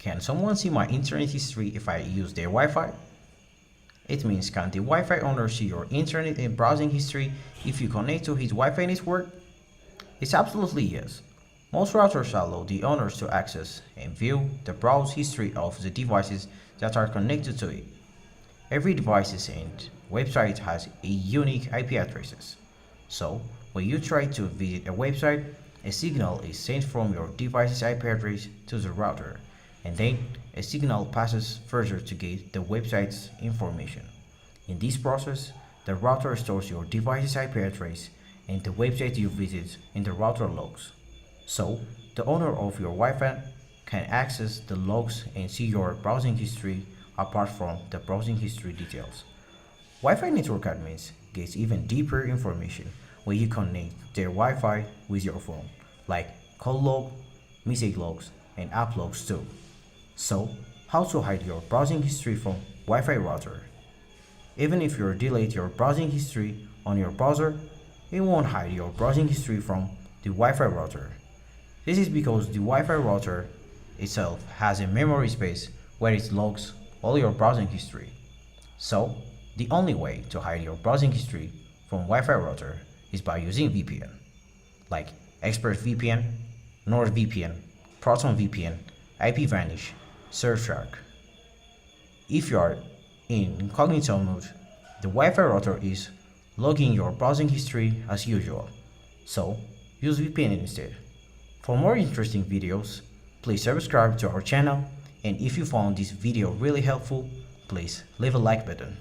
Can someone see my internet history if I use their Wi-Fi? It means can the Wi-Fi owner see your internet and browsing history if you connect to his Wi-Fi network? It's absolutely yes. Most routers allow the owners to access and view the browse history of the devices that are connected to it. Every device and website has a unique IP addresses. So, when you try to visit a website, a signal is sent from your device's IP address to the router, and then a signal passes further to get the website's information. In this process, the router stores your device's IP address and the website you visit in the router logs. So, the owner of your Wi-Fi can access the logs and see your browsing history apart from the browsing history details. Wi-Fi network admins get even deeper information when you connect their Wi-Fi with your phone, like call log, message logs, and app logs too. So, how to hide your browsing history from Wi-Fi router? Even if you delete your browsing history on your browser, it won't hide your browsing history from the Wi-Fi router. This is because the Wi-Fi router itself has a memory space where it logs all your browsing history. So, the only way to hide your browsing history from Wi-Fi router is by using VPN, like ExpressVPN, NordVPN, ProtonVPN, IPVanish, Surfshark. If you are in incognito mode, the Wi-Fi router is logging your browsing history as usual, so use VPN instead. For more interesting videos, please subscribe to our channel, and if you found this video really helpful, please leave a like button.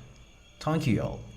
Thank you all.